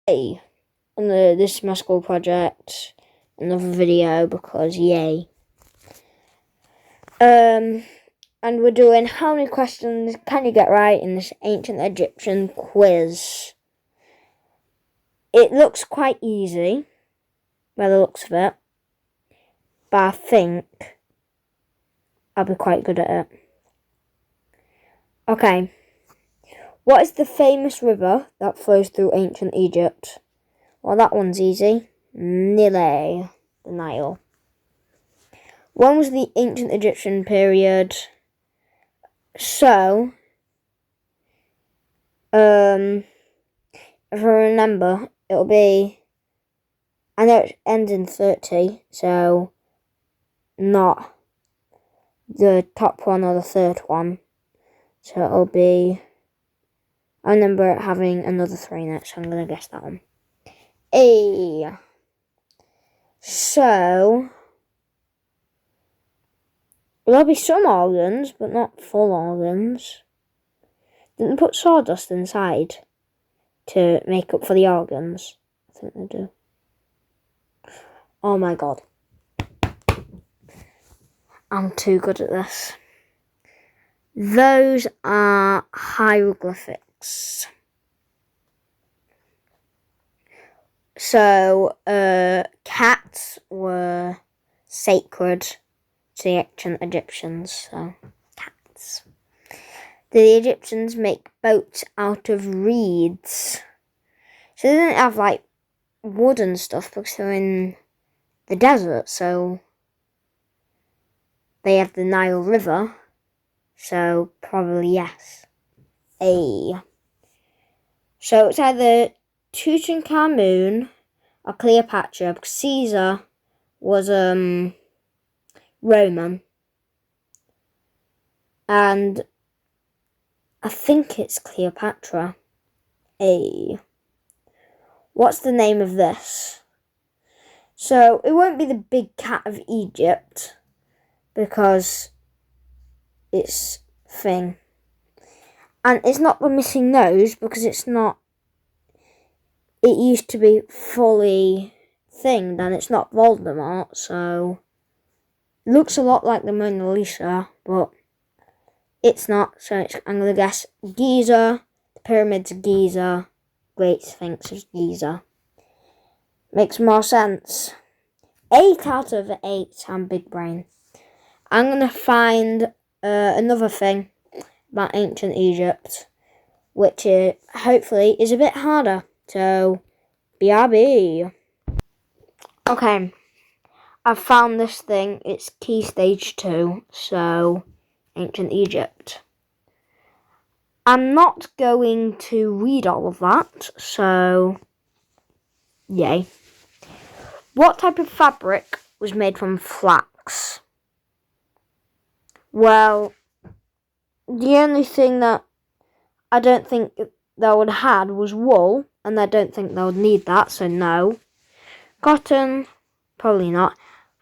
Hey, on this is my school project, another video because yay. And we're doing how many questions can you get right in this ancient Egyptian quiz. It looks quite easy by the looks of it, but I think I'll be quite good at it. Okay, what is the famous river that flows through ancient Egypt? Well, that one's easy. Nile, the Nile. When was the ancient Egyptian period? So, if I remember, it'll be, I know it ends in 30, so not the top one or the third one. So it'll be, I remember it having another 3 in it, so I'm going to guess that one. So, there'll be some organs, but not full organs. Didn't they put sawdust inside to make up for the organs? I think they do. Oh my god. I'm too good at this. Those are hieroglyphics. So, cats were sacred to the ancient Egyptians, so cats. Did the Egyptians make boats out of reeds? So they didn't have like wood and stuff because they're in the desert, so they have the Nile River, so probably yes. So it's either Tutankhamun or Cleopatra, because Caesar was Roman, and I think it's Cleopatra. What's the name of this? So it won't be the big cat of Egypt because it's thing. And it's not the missing nose because it's not. It used to be fully thinged and it's not Voldemort, so it looks a lot like the Mona Lisa, but it's not. So I'm going to guess Giza, the pyramids of Giza, Great Sphinx of Giza. Makes more sense. 8 out of 8. I'm big brain. I'm going to find another thing about ancient Egypt, which hopefully is a bit harder. So, BRB. Okay, I've found this thing. It's Key Stage 2, so ancient Egypt. I'm not going to read all of that, so yay. What type of fabric was made from flax? Well, the only thing that I don't think they would have had was wool, and I don't think they would need that, so no. Cotton, probably not.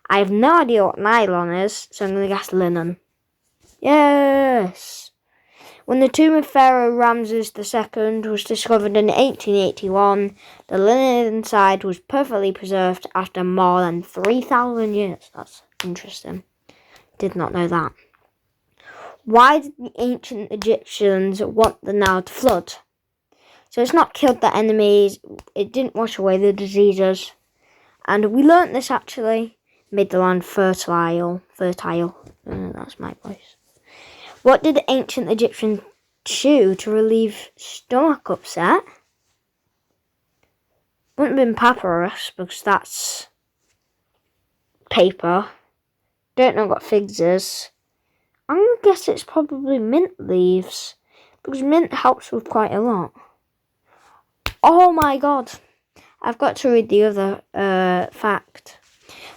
I have no idea what nylon is, so I'm going to guess linen. Yes! When the tomb of Pharaoh Ramses II was discovered in 1881, the linen inside was perfectly preserved after more than 3,000 years. That's interesting. Did not know that. Why did the ancient Egyptians want the Nile to flood? So it's not killed the enemies, it didn't wash away the diseases, and we learnt this actually, made the land fertile. That's my voice. What did the ancient Egyptians chew to relieve stomach upset? Wouldn't have been papyrus, because that's paper. Don't know what figs is. I'm going to guess it's probably mint leaves, because mint helps with quite a lot. Oh my god, I've got to read the other fact.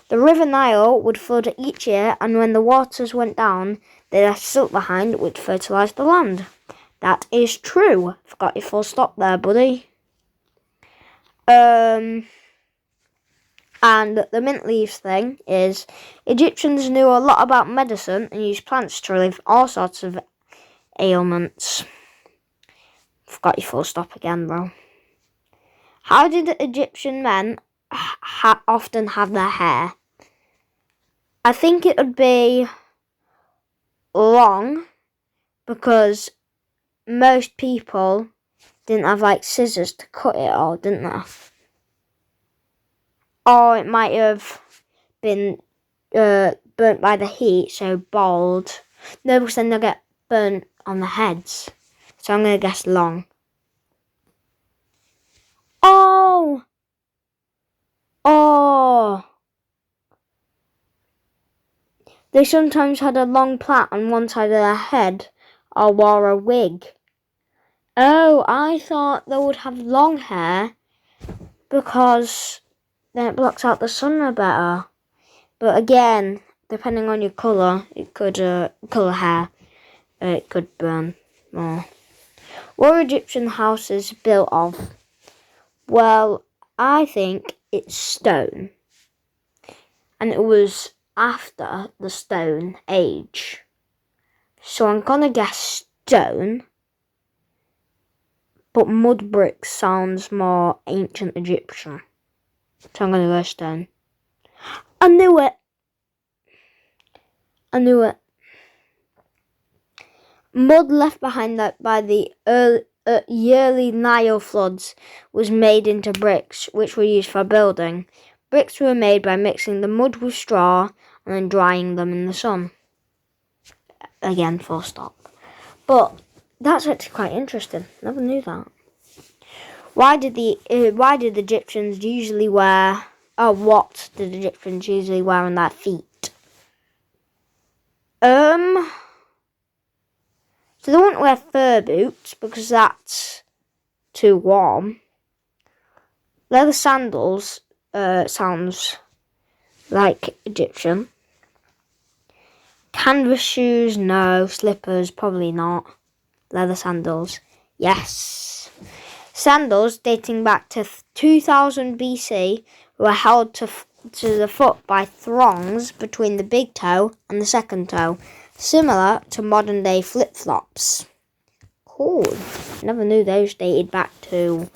The River Nile would flood each year, and when the waters went down, they left silt behind, which fertilised the land. That is true. Forgot your full stop there, buddy. And the mint leaves thing is, Egyptians knew a lot about medicine and used plants to relieve all sorts of ailments. Forgot your full stop again, bro. How did Egyptian men often have their hair? I think it would be long because most people didn't have like scissors to cut it all, didn't they? Or it might have been burnt by the heat, so bald. No, because then they'll get burnt on the heads. So I'm going to guess long. Oh! They sometimes had a long plait on one side of their head or wore a wig. Oh, I thought they would have long hair because then it blocks out the sun better. But again, depending on your colour, it could colour hair, it could burn more. What were Egyptian houses built of? Well, I think it's stone. And it was after the Stone Age. So I'm gonna guess stone. But mud bricks sounds more ancient Egyptian. So I'm gonna go stone. I knew it. Mud left behind by the yearly Nile floods was made into bricks, which were used for building. Bricks were made by mixing the mud with straw and then drying them in the sun. Again, full stop. But that's actually quite interesting. Never knew that. Why did the Egyptians usually wear? What did Egyptians usually wear on their feet? So they wouldn't wear fur boots because that's too warm. Leather sandals sounds like Egyptian. Canvas shoes, no. Slippers, probably not. Leather sandals, yes. Sandals dating back to 2000 BC were held to the foot by thongs between the big toe and the second toe, similar to modern day flip-flops. Cool. Never knew those dated back to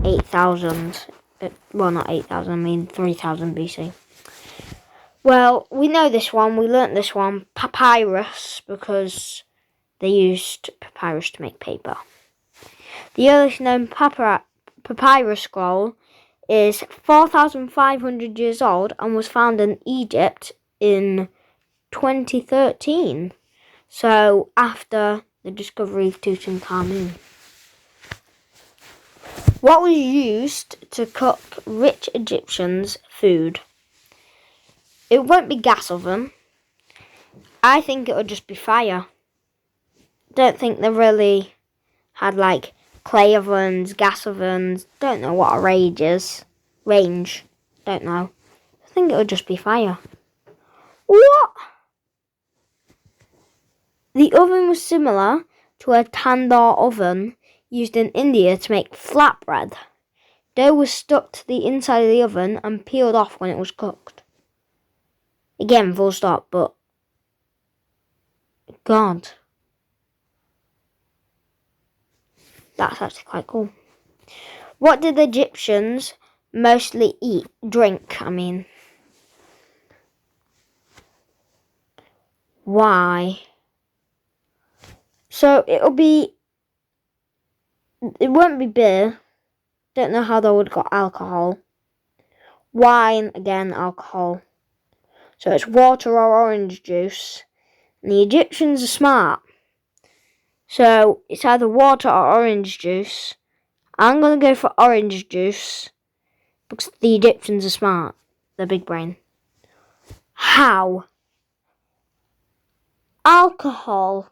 8,000. Well, not 8,000, I mean 3,000 BC. Well, we know this one. We learnt this one. Papyrus, because they used papyrus to make paper. The earliest known papyrus scroll is 4,500 years old and was found in Egypt in 2013. So after the discovery of Tutankhamun. What was used to cook rich Egyptians' food? It won't be gas oven. I think it would just be fire. Don't think they really had like clay ovens, gas ovens. Don't know what a range is. Don't know. I think it would just be fire. What? The oven was similar to a tandoor oven used in India to make flatbread. Dough was stuck to the inside of the oven and peeled off when it was cooked. Again, full stop, but God. That's actually quite cool. What did the Egyptians mostly drink? Why? So it won't be beer. Don't know how they would have got alcohol. Wine, again, alcohol. So it's water or orange juice. And the Egyptians are smart. So it's either water or orange juice. I'm going to go for orange juice because the Egyptians are smart. They're big brain. How? Alcohol.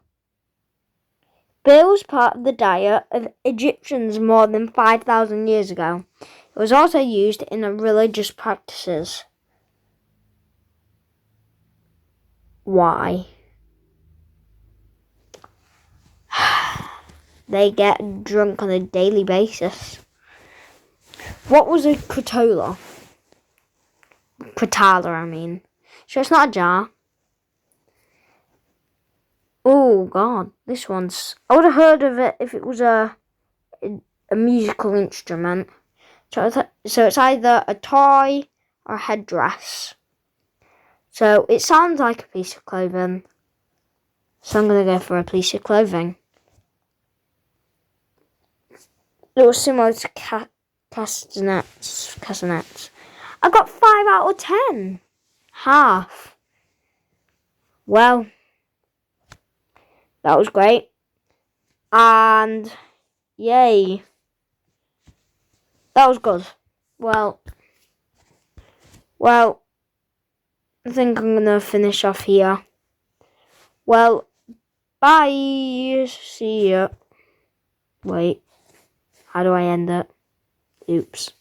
Beer was part of the diet of Egyptians more than 5,000 years ago. It was also used in religious practices. Why? They get drunk on a daily basis. What was a crotala? So it's not a jar. Oh God, this one's. I would have heard of it if it was a musical instrument. So it's either a tie or a headdress. So it sounds like a piece of clothing. So I'm going to go for a piece of clothing. It was similar to castanets. I got 5 out of 10. Half. Well, that was great. And yay. That was good. Well, I think I'm going to finish off here. Well, bye. See ya. Wait. How do I end it? Oops.